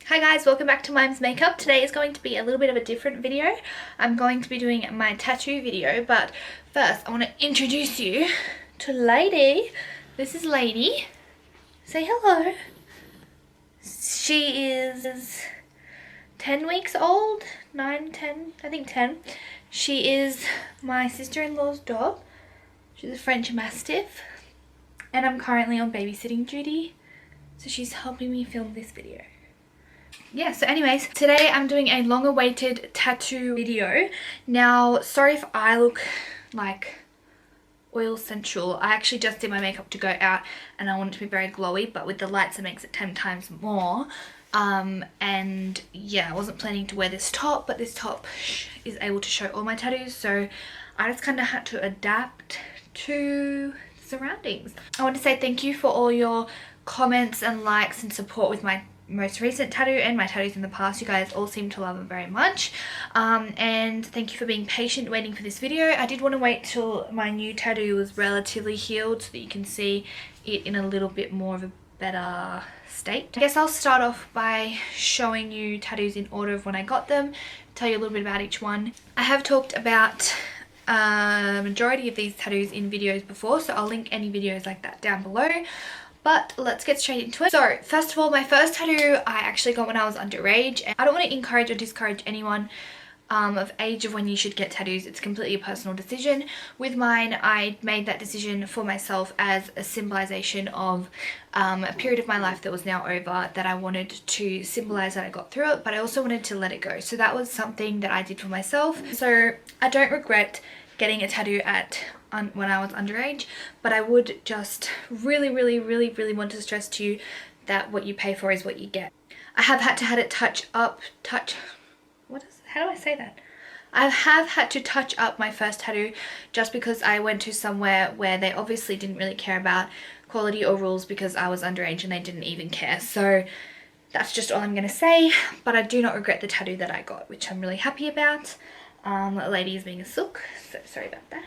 Hi guys, welcome back to Mimes Makeup. Today is going to be a little bit of a different video. I'm going to be doing my tattoo video, but first I want to introduce you to Lady. This is Lady. Say hello. She is 10 weeks old, 9, 10, I think 10. She is my sister-in-law's dog. She's a French Mastiff, and I'm currently on babysitting duty, so she's helping me film this video. Yeah, so anyways, today I'm doing a long-awaited tattoo video. Now, sorry if I look like oil sensual. I actually just did my makeup to go out and I want it to be very glowy, but with the lights it makes it 10 times more. And yeah, I wasn't planning to wear this top, but this top is able to show all my tattoos, so I just kind of had to adapt to surroundings. I want to say thank you for all your comments and likes and support with my most recent tattoo and my tattoos in the past. You guys all seem to love them very much, and thank you for being patient waiting for this video. I did want to wait till my new tattoo was relatively healed so that you can see it in a little bit more of a better state. I guess I'll start off by showing you tattoos in order of when I got them, tell you a little bit about each one. I have talked about majority of these tattoos in videos before, so I'll link any videos like that down below. But let's get straight into it. So first of all, my first tattoo I actually got when I was underage. And I don't want to encourage or discourage anyone of age of when you should get tattoos. It's completely a personal decision. With mine, I made that decision for myself as a symbolization of a period of my life that was now over, that I wanted to symbolize that I got through it, but I also wanted to let it go. So that was something that I did for myself. So I don't regret getting a tattoo when I was underage, but I would just really want to stress to you that what you pay for is what you get. I have had to have it how do I say that? I have had to touch up my first tattoo just because I went to somewhere where they obviously didn't really care about quality or rules, because I was underage and they didn't even care. So that's just all I'm gonna say, but I do not regret the tattoo that I got, which I'm really happy about. Lady is being a sook, so sorry about that.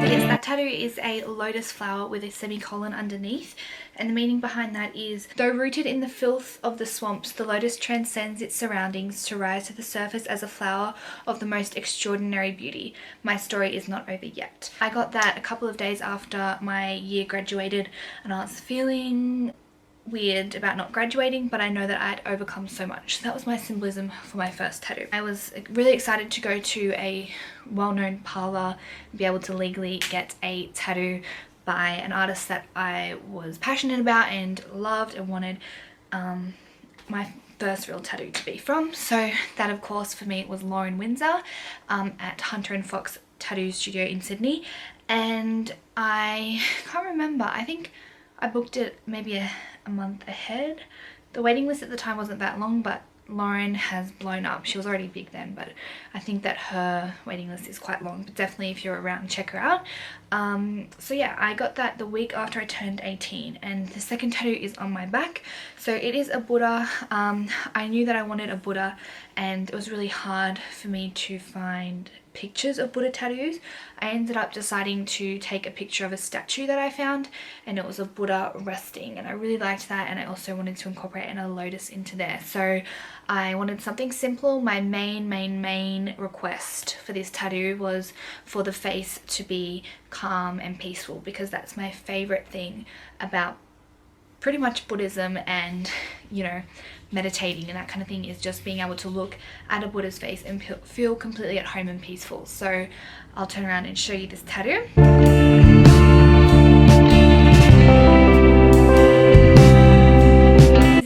So yes, that tattoo is a lotus flower with a semicolon underneath, and the meaning behind that is, though rooted in the filth of the swamps, the lotus transcends its surroundings to rise to the surface as a flower of the most extraordinary beauty. My story is not over yet. I got that a couple of days after my year graduated, and I was feeling weird about not graduating, but I know that I had overcome so much. So that was my symbolism for my first tattoo. I was really excited to go to a well-known parlor and be able to legally get a tattoo by an artist that I was passionate about and loved and wanted my first real tattoo to be from. So that, of course, for me was Lauren Windsor at Hunter and Fox Tattoo Studio in Sydney, and I can't remember, I think I booked it maybe a month ahead. The waiting list at the time wasn't that long, but Lauren has blown up. She was already big then, but I think that her waiting list is quite long. But definitely if you're around, check her out. So yeah, I got that the week after I turned 18, and the second tattoo is on my back. So it is a Buddha. I knew that I wanted a Buddha, and it was really hard for me to find pictures of Buddha tattoos. I ended up deciding to take a picture of a statue that I found, and it was a Buddha resting, and I really liked that, and I also wanted to incorporate a lotus into there. So I wanted something simple. My main request for this tattoo was for the face to be calm and peaceful, because that's my favorite thing about pretty much Buddhism and, you know, meditating and that kind of thing, is just being able to look at a Buddha's face and feel completely at home and peaceful. So I'll turn around and show you this tattoo.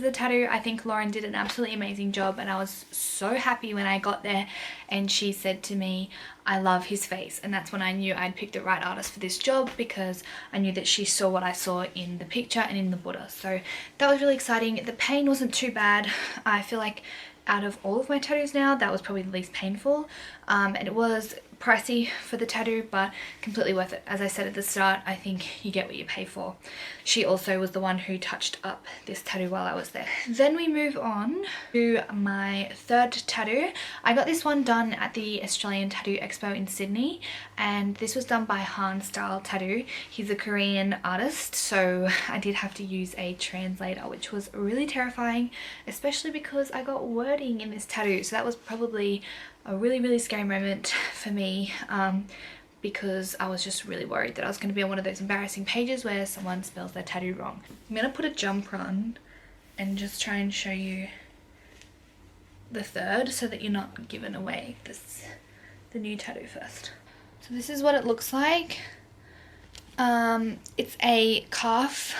The tattoo, I think Lauren did an absolutely amazing job, and I was so happy when I got there and she said to me, I love his face, and that's when I knew I'd picked the right artist for this job, because I knew that she saw what I saw in the picture and in the Buddha. So that was really exciting. The pain wasn't too bad. I feel like out of all of my tattoos now, that was probably the least painful, and it was pricey for the tattoo, but completely worth it. As I said at the start, I think you get what you pay for. She also was the one who touched up this tattoo while I was there. Then we move on to my third tattoo. I got this one done at the Australian Tattoo Expo in Sydney, and this was done by Han Style Tattoo. He's a Korean artist, so I did have to use a translator, which was really terrifying, especially because I got wording in this tattoo. So that was probably a really scary moment for me, because I was just really worried that I was going to be on one of those embarrassing pages where someone spells their tattoo wrong. I'm going to put a jumper on and just try and show you the third so that you're not giving away the new tattoo first. So this is what it looks like. It's a calf,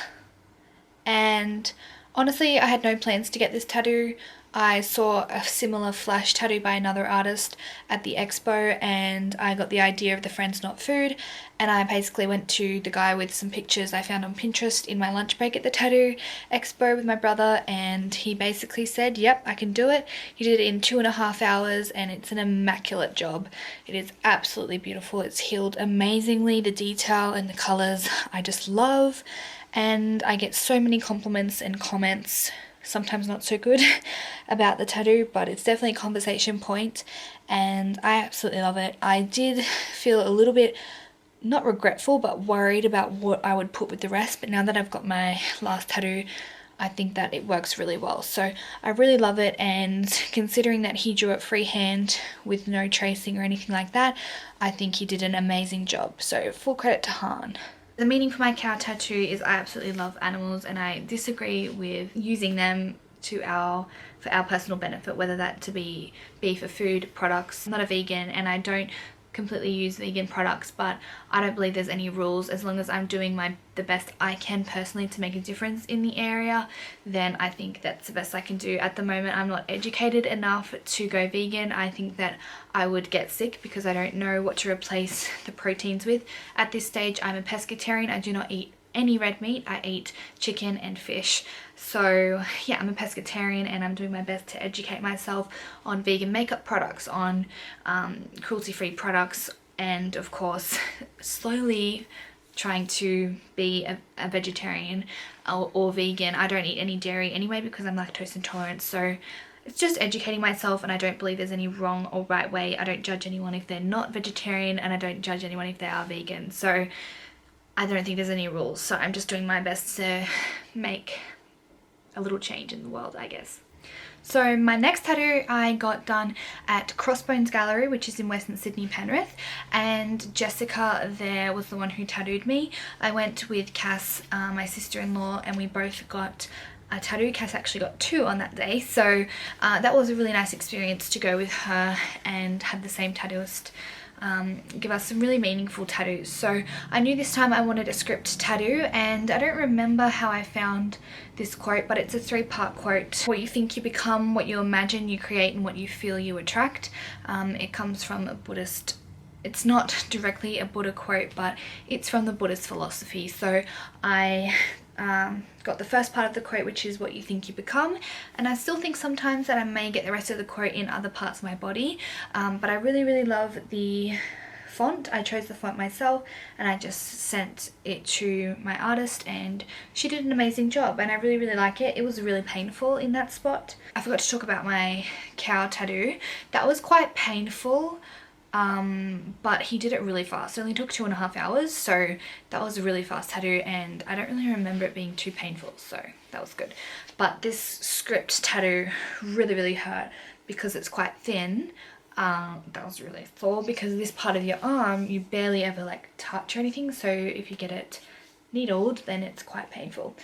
and honestly I had no plans to get this tattoo. I saw a similar flash tattoo by another artist at the expo, and I got the idea of the friends not food, and I basically went to the guy with some pictures I found on Pinterest in my lunch break at the tattoo expo with my brother, and he basically said, yep, I can do it. He did it in 2.5 hours, and it's an immaculate job. It is absolutely beautiful. It's healed amazingly. The detail and the colours I just love, and I get so many compliments and comments, sometimes not so good, about the tattoo, but it's definitely a conversation point, and I absolutely love it. I did feel a little bit, not regretful, but worried about what I would put with the rest, but now that I've got my last tattoo, I think that it works really well. So I really love it, and considering that he drew it freehand with no tracing or anything like that, I think he did an amazing job. So full credit to Han. The meaning for my cow tattoo is I absolutely love animals, and I disagree with using them for our personal benefit, whether that to be beef or food products. I'm not a vegan, and I don't completely use vegan products, but I don't believe there's any rules. As long as I'm doing the best I can personally to make a difference in the area, then I think that's the best I can do. At the moment, I'm not educated enough to go vegan. I think that I would get sick because I don't know what to replace the proteins with. At this stage, I'm a pescatarian. I do not eat any red meat. I eat chicken and fish. So yeah, I'm a pescatarian, and I'm doing my best to educate myself on vegan makeup products, on cruelty-free products, and of course slowly trying to be a vegetarian or vegan. I don't eat any dairy anyway because I'm lactose intolerant, so it's just educating myself, and I don't believe there's any wrong or right way. I don't judge anyone if they're not vegetarian, and I don't judge anyone if they are vegan. So I don't think there's any rules, so I'm just doing my best to make a little change in the world, I guess. So my next tattoo I got done at Crossbones Gallery, which is in Western Sydney, Penrith, and Jessica there was the one who tattooed me. I went with Cass, my sister-in-law, and we both got a tattoo. Cass actually got 2 on that day, so that was a really nice experience to go with her and have the same tattooist give us some really meaningful tattoos. So I knew this time I wanted a script tattoo, and I don't remember how I found this quote, but it's a 3-part quote. What you think you become, what you imagine you create, and what you feel you attract. It comes from a Buddhist, it's not directly a Buddha quote, but it's from the Buddhist philosophy. So I got the first part of the quote, which is what you think you become, and I still think sometimes that I may get the rest of the quote in other parts of my body, but I really love the font. I chose the font myself, and I just sent it to my artist, and she did an amazing job, and I really like it. It was really painful in that spot. I forgot to talk about my cow tattoo. That was quite painful, but he did it really fast. It only took 2.5 hours, so that was a really fast tattoo, and I don't really remember it being too painful, so that was good. But this script tattoo really hurt because it's quite thin. That was really sore because this part of your arm you barely ever like touch or anything, so if you get it needled then it's quite painful.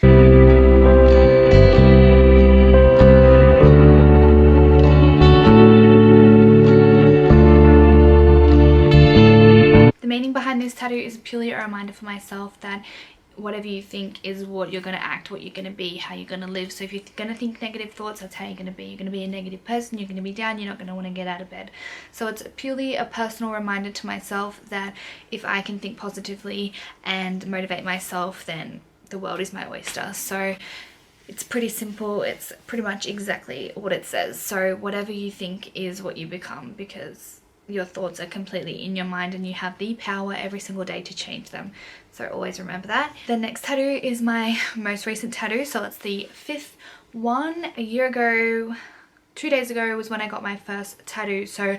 The meaning behind this tattoo is purely a reminder for myself that whatever you think is what you're going to act, what you're going to be, how you're going to live. So if you're going to think negative thoughts, that's how you're going to be. You're going to be a negative person, you're going to be down, you're not going to want to get out of bed. So it's purely a personal reminder to myself that if I can think positively and motivate myself, then the world is my oyster. So it's pretty simple. It's pretty much exactly what it says. So whatever you think is what you become, because your thoughts are completely in your mind and you have the power every single day to change them. So always remember that. The next tattoo is my most recent tattoo. So it's the 5th one. A year ago, 2 days ago was when I got my first tattoo. So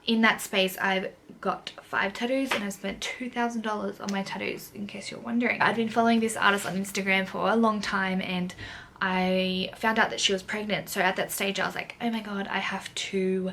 in that space I've got 5 tattoos and I've spent $2,000 on my tattoos, in case you're wondering. I've been following this artist on Instagram for a long time and I found out that she was pregnant. So at that stage I was like, oh my god, I have to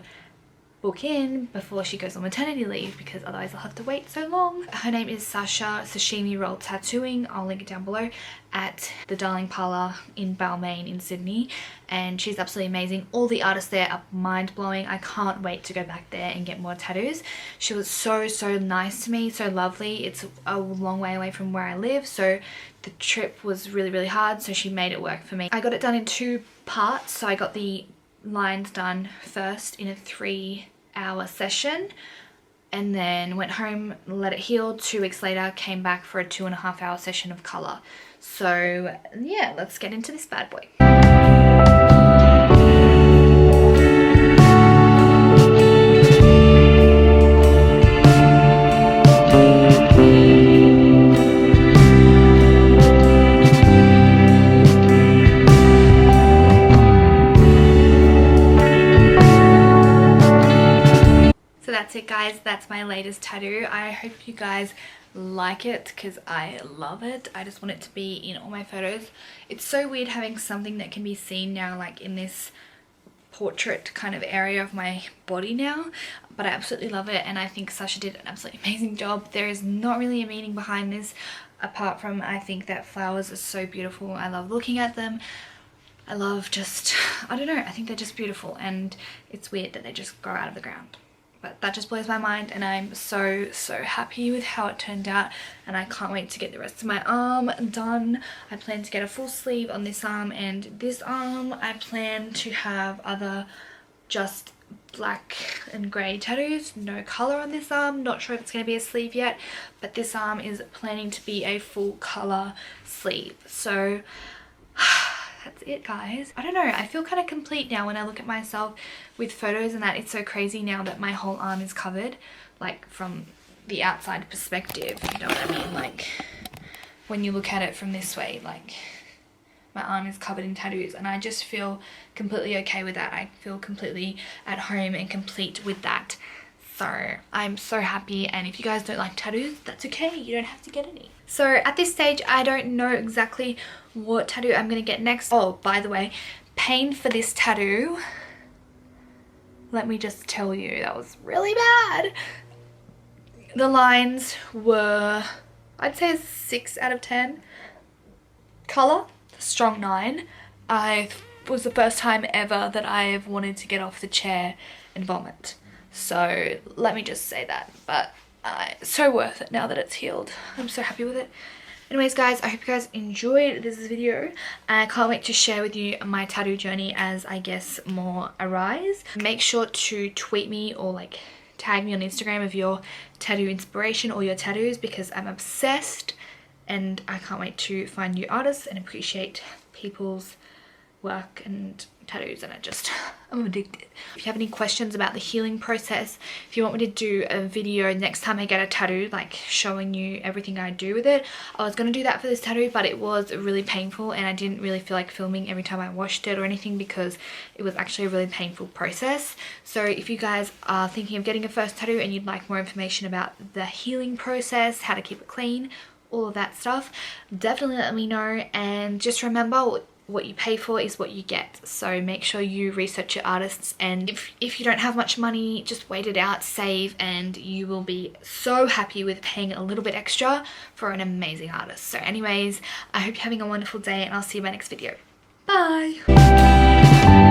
book in before she goes on maternity leave because otherwise I'll have to wait so long. Her name is Sasha Sashimi Roll Tattooing. I'll link it down below, at the Darling Parlour in Balmain in Sydney, and she's absolutely amazing. All the artists there are mind-blowing. I can't wait to go back there and get more tattoos. She was so nice to me, so lovely. It's a long way away from where I live, so the trip was really hard, so she made it work for me. I got it done in 2 parts. So I got the lines done first in a 3-hour session and then went home, let it heal. 2 weeks later came back for a 2.5-hour session of colour. So yeah, let's get into this bad boy. So that's it guys, that's my latest tattoo. I hope you guys like it because I love it. I just want it to be in all my photos. It's so weird having something that can be seen now, like in this portrait kind of area of my body now, but I absolutely love it and I think Sasha did an absolutely amazing job. There is not really a meaning behind this apart from I think that flowers are so beautiful. I love looking at them. I love just, I don't know, I think they're just beautiful and it's weird that they just grow out of the ground. But that just blows my mind and I'm so happy with how it turned out and I can't wait to get the rest of my arm done. I plan to get a full sleeve on this arm and this arm. I plan to have other just black and grey tattoos, no colour on this arm. Not sure if it's going to be a sleeve yet, but this arm is planning to be a full colour sleeve. So that's it guys. I don't know, I feel kind of complete now when I look at myself with photos and that. It's so crazy now that my whole arm is covered, like from the outside perspective, you know what I mean, like when you look at it from this way, like my arm is covered in tattoos and I just feel completely okay with that. I feel completely at home and complete with that. So I'm so happy, and if you guys don't like tattoos, that's okay, you don't have to get any. So at this stage I don't know exactly what tattoo I'm gonna get next. Oh, by the way, pain for this tattoo, let me just tell you, that was really bad. The lines were, I'd say a 6 out of 10. Colour, strong 9. I was the first time ever that I've wanted to get off the chair and vomit. So let me just say that, but it's so worth it now that it's healed. I'm so happy with it. Anyways guys, I hope you guys enjoyed this video. I can't wait to share with you my tattoo journey as I guess more arise. Make sure to tweet me or like tag me on Instagram of your tattoo inspiration or your tattoos because I'm obsessed and I can't wait to find new artists and appreciate people's work and tattoos, and I'm addicted. If you have any questions about the healing process, if you want me to do a video next time I get a tattoo, like showing you everything I do with it, I was going to do that for this tattoo, but it was really painful and I didn't really feel like filming every time I washed it or anything because it was actually a really painful process. So if you guys are thinking of getting a first tattoo and you'd like more information about the healing process, how to keep it clean, all of that stuff, definitely let me know. And just remember, what you pay for is what you get, so make sure you research your artists, and if you don't have much money, just wait it out, save, and you will be so happy with paying a little bit extra for an amazing artist. So anyways, I hope you're having a wonderful day and I'll see you in my next video. Bye!